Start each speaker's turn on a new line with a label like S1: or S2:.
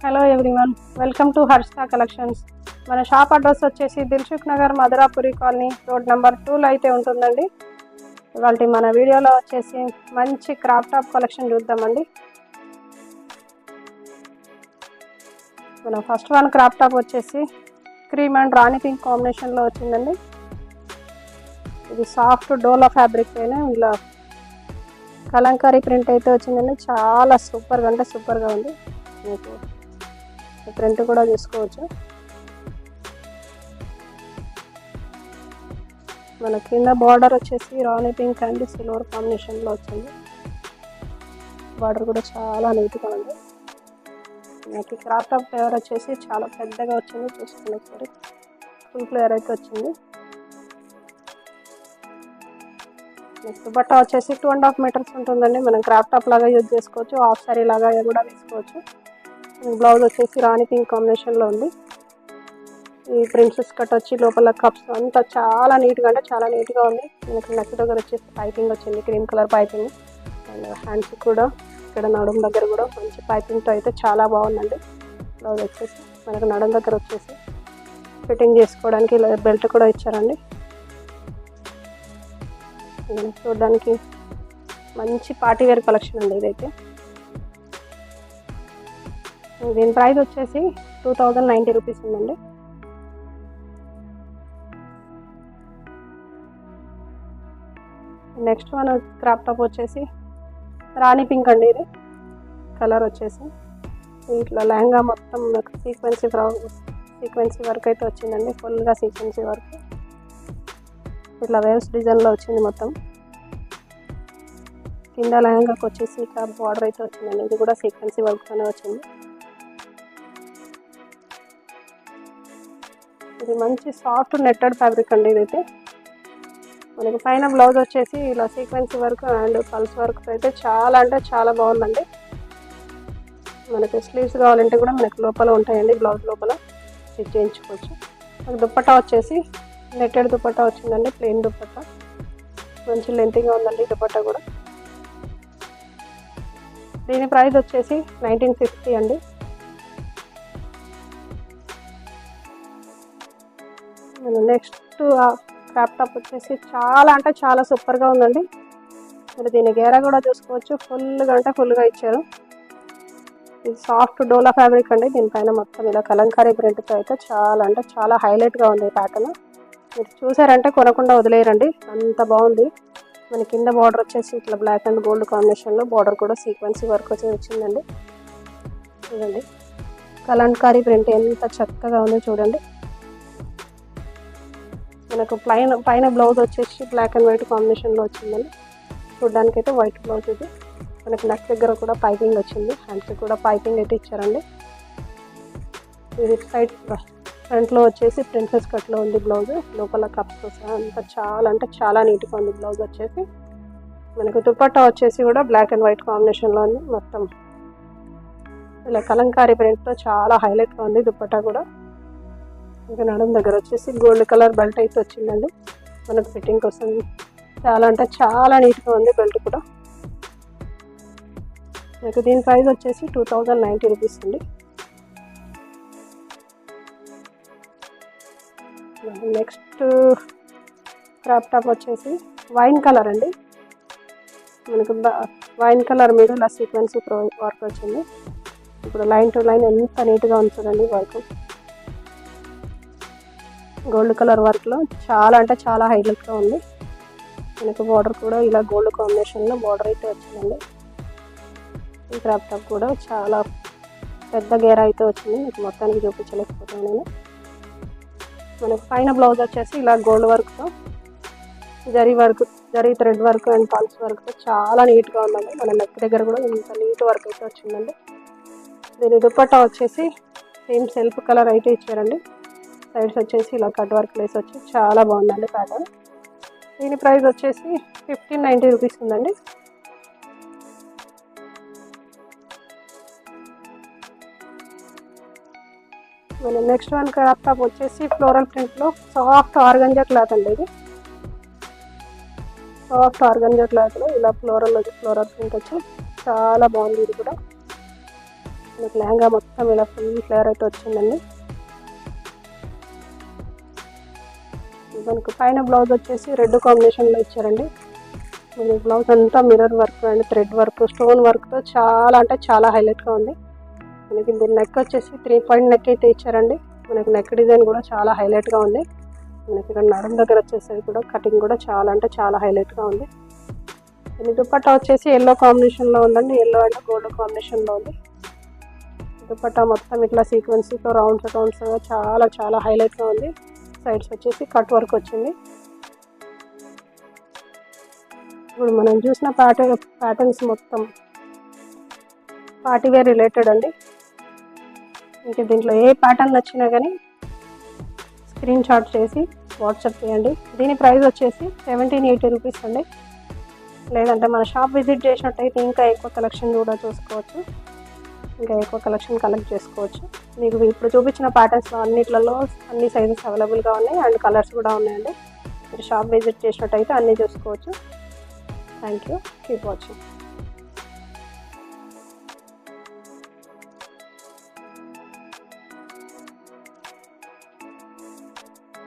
S1: Hello everyone, welcome to Harshita collections. మన shop address వచ్చేసి Dilsukh Nagar Madhurapuri colony road number 2లో అయితే ఉంటుందండి. ఇవాళ మన వీడియోలో వచ్చేసి మంచి క్రాప్ టాప్ కలెక్షన్ చూద్దామండి. మన ఫస్ట్ వన్ క్రాప్ టాప్ వచ్చేసి క్రీమ్ అండ్ రాణి పింక్ కాంబినేషన్లో వచ్చిందండి. ఇది సాఫ్ట్ డోలా ఫ్యాబ్రిక్ పైన ఇలా కలంకారీ ప్రింట్ అయితే వచ్చిందండి. చాలా సూపర్గా అంటే సూపర్గా ఉంది. మీకు ప్రింట్ కూడా చూసుకోవచ్చు. మన కింద బార్డర్ వచ్చేసి రాణి పింక్ అండ్ సిల్వర్ కాంబినేషన్లో వచ్చింది. బార్డర్ కూడా చాలా నీట్గా ఉంది. మనకి క్రాప్ టాప్ ఫ్లేవర్ వచ్చేసి చాలా పెద్దగా వచ్చింది. చూసుకునే సరే ఫుల్ ఫ్లేవర్ అయితే వచ్చింది. నెక్స్ట్ బట్ట వచ్చేసి 2.5 మీటర్స్ ఉంటుందండి. మనం క్రాప్ టాప్ లాగా యూజ్ చేసుకోవచ్చు, హాఫ్ సారీ లాగా కూడా వేసుకోవచ్చు. బ్లౌజ్ వచ్చేసి రాణి పింక్ కాంబినేషన్లో ఉంది. ఈ ప్రిన్సెస్ కట్ వచ్చి లోపల కప్స్ అంతా చాలా నీట్గా అంటే చాలా నీట్గా ఉంది. మనకి నెక్ దగ్గర వచ్చేసి పైపింగ్ వచ్చింది, cream colour piping. And hands కూడా ఇక్కడ నడుము దగ్గర కూడా మంచి పైపింగ్తో అయితే చాలా బాగుందండి. బ్లౌజ్ వచ్చేసి మనకు నడుము దగ్గర వచ్చేసి ఫిట్టింగ్ చేసుకోవడానికి బెల్ట్ కూడా ఇచ్చారండి. చూడడానికి మంచి పార్టీ వేర్ కలెక్షన్ అండి ఇదైతే. దీని ప్రైస్ వచ్చేసి 2090 రూపీస్ ఉందండి. నెక్స్ట్ వన్ క్రాప్ టాప్ వచ్చేసి రాణి పింక్ అండి. ఇది కలర్ వచ్చేసి ఇట్లా లెహంగా మొత్తం సీక్వెన్సీ వర్క్ అయితే వచ్చిందండి. ఫుల్గా సీక్వెన్సీ వర్క్ ఇట్లా వేవ్స్ డిజైన్లో వచ్చింది మొత్తం. కింద లెహంగాకి వచ్చేసి ఇట్లా బార్డర్ అయితే వచ్చిందండి. ఇది కూడా సీక్వెన్సీ వర్క్తోనే వచ్చింది. ఇది మంచి సాఫ్ట్ నెట్టెడ్ ఫ్యాబ్రిక్ అండి. ఇదైతే మనకి పైన బ్లౌజ్ వచ్చేసి ఇలా సీక్వెన్సీ వర్క్ అండ్ పల్స్ వర్క్ అయితే చాలా అంటే చాలా బాగుందండి. మనకి స్లీవ్స్ కావాలంటే కూడా మనకి లోపల ఉంటాయండి, బ్లౌజ్ లోపల స్టిచ్ చేయించుకోవచ్చు. మనకి దుప్పట్టా వచ్చేసి నెట్టెడ్ దుప్పట్టా వచ్చిందండి, ప్లెయిన్ దుప్పట్టా. మంచి లెంతీగా ఉందండి దుప్పట్టా కూడా. దీని ప్రైస్ వచ్చేసి 1950 అండి. నెక్స్ట్ క్రాప్ టాప్ వచ్చేసి చాలా అంటే చాలా సూపర్గా ఉందండి. మీరు దీని గేరా కూడా చూసుకోవచ్చు, ఫుల్గా అంటే ఫుల్గా ఇచ్చారు. ఇది సాఫ్ట్ డోలా ఫ్యాబ్రిక్ అండి. దీనిపైన మొత్తం ఇలా కలంకారీ ప్రింట్తో అయితే చాలా అంటే చాలా హైలైట్గా ఉంది ప్యాటర్న్. మీరు చూసారంటే కొనకుండా వదిలేయరండి, అంత బాగుంది. మన కింద బార్డర్ వచ్చేసి ఇట్లా బ్లాక్ అండ్ గోల్డ్ కాంబినేషన్లో బార్డర్ కూడా సీక్వెన్సీ వర్క్ వచ్చి వచ్చిందండి. చూడండి కలంకారీ ప్రింట్ ఎంత చక్కగా ఉందో చూడండి. మనకు పైన బ్లౌజ్ వచ్చేసి బ్లాక్ అండ్ వైట్ కాంబినేషన్లో వచ్చిందండి. చూడడానికి అయితే వైట్ బ్లౌజ్. ఇది మనకి నెక్ దగ్గర కూడా పైపింగ్ వచ్చింది, హ్యాండ్స్ కూడా పైపింగ్ అయితే ఇచ్చారండి. ఇది సైడ్ ఫ్రంట్లో వచ్చేసి ప్రిన్సెస్ కట్లో ఉంది బ్లౌజ్, లోపల కప్స్ అంతా చాలా అంటే చాలా నీట్గా ఉంది బ్లౌజ్ వచ్చేసి. మనకు దుపట్టా వచ్చేసి కూడా బ్లాక్ అండ్ వైట్ కాంబినేషన్లో ఉంది. మొత్తం ఇలా కలంకారీ ప్రింట్తో చాలా హైలైట్గా ఉంది దుపట్టా కూడా. ఇంకా నడుము దగ్గర వచ్చేసి గోల్డ్ కలర్ బెల్ట్ అయితే వచ్చిందండి. మనకు ఫిట్టింగ్ కోసం చాలా అంటే చాలా నీట్గా ఉంది బెల్ట్ కూడా. మీకు దీని ప్రైస్ వచ్చేసి 2090 రూపీస్ అండి. నెక్స్ట్ క్రాప్ టాప్ వచ్చేసి వైన్ కలర్ అండి. మనకు వైన్ కలర్ మీద ఇలా సీక్వెన్సీ వర్క్ వచ్చింది. ఇప్పుడు లైన్ టు లైన్ ఎంత నీట్గా ఉంటుందండి వర్క్. గోల్డ్ కలర్ వర్క్లో చాలా అంటే చాలా హైలైట్గా ఉంది. మనకు బార్డర్ కూడా ఇలా గోల్డ్ కాంబినేషన్లో బార్డర్ అయితే వచ్చిందండి. ఈ క్రాప్ టాప్ కూడా చాలా పెద్ద గేరా అయితే వచ్చింది. మీకు మొత్తానికి చూపించలేకపోతాను నేను. మనకు పైన బ్లౌజ్ వచ్చేసి ఇలా గోల్డ్ వర్క్తో zari thread work and pulse వర్క్తో చాలా నీట్గా ఉందండి. మన నెక్ దగ్గర కూడా ఇంత నీట్ వర్క్ అయితే వచ్చిందండి. దీని దుపట్టా వచ్చేసి సేమ్ సెల్ఫ్ కలర్ అయితే ఇచ్చారండి. సైడ్స్ వచ్చేసి ఇలా కట్ వర్క్ ప్లేస్ వచ్చి చాలా బాగుందండి ప్యాటర్న్. దీని ప్రైస్ వచ్చేసి 1590 రూపీస్ ఉందండి. మన నెక్స్ట్ వన్ క్రాప్ టాప్ వచ్చేసి ఫ్లోరల్ ప్రింట్లో సాఫ్ట్ ఆర్గంజా క్లాత్ అండి. ఇది సాఫ్ట్ ఆర్గంజా క్లాత్లో ఇలా ఫ్లోరల్ ప్రింట్ వచ్చి చాలా బాగుంది. ఇది కూడా మనకి లెహంగా మొత్తం ఇలా ఫుల్ ఫ్లేవర్ అయితే వచ్చిందండి. మనకు పైన బ్లౌజ్ వచ్చేసి రెడ్ కాంబినేషన్లో ఇచ్చారండి. మనకి బ్లౌజ్ అంతా mirror work and thread work, stone వర్క్తో చాలా అంటే చాలా హైలైట్గా ఉంది. మనకి దీని నెక్ వచ్చేసి 3 పాయింట్ నెక్ అయితే ఇచ్చారండి. మనకి నెక్ డిజైన్ కూడా చాలా హైలైట్గా ఉంది. మనకి ఇక్కడ నడుం దగ్గర వచ్చేసరికి కూడా కటింగ్ కూడా చాలా అంటే చాలా హైలైట్గా ఉంది. దీని దుపట్టా వచ్చేసి ఎల్లో కాంబినేషన్లో ఉందండి. ఎల్లో అండ్ గోల్డ్ కాంబినేషన్లో ఉంది. దుపట్టా మొత్తం ఇట్లా సీక్వెన్స్తో రౌండ్స్ చాలా చాలా హైలైట్గా ఉంది. సైడ్స్ వచ్చేసి కట్ వర్క్ వచ్చింది. ఇప్పుడు మనం చూసిన ప్యాటర్న్స్ మొత్తం పార్టీ వేర్ రిలేటెడ్ అండి. ఇంకా దీంట్లో ఏ ప్యాటర్న్ నచ్చినా కానీ స్క్రీన్ షాట్ చేసి వాట్సాప్ చేయండి. దీని ప్రైస్ వచ్చేసి 1780 రూపీస్ అండి. లేదంటే మన షాప్ విజిట్ చేసినట్టయితే ఇంకా ఎక్కువ కలెక్షన్ కూడా చూసుకోవచ్చు, ఇంకా ఎక్కువ కలెక్షన్ కలెక్ట్ చేసుకోవచ్చు. మీకు ఇప్పుడు చూపించిన ప్యాటర్న్స్లో అన్నిట్లలో అన్ని సైజెస్ అవైలబుల్గా ఉన్నాయి అండ్ కలర్స్ కూడా ఉన్నాయండి. మీరు షాప్ విజిట్ చేసినట్టయితే అన్నీ చూసుకోవచ్చు. Thank you. Keep watching.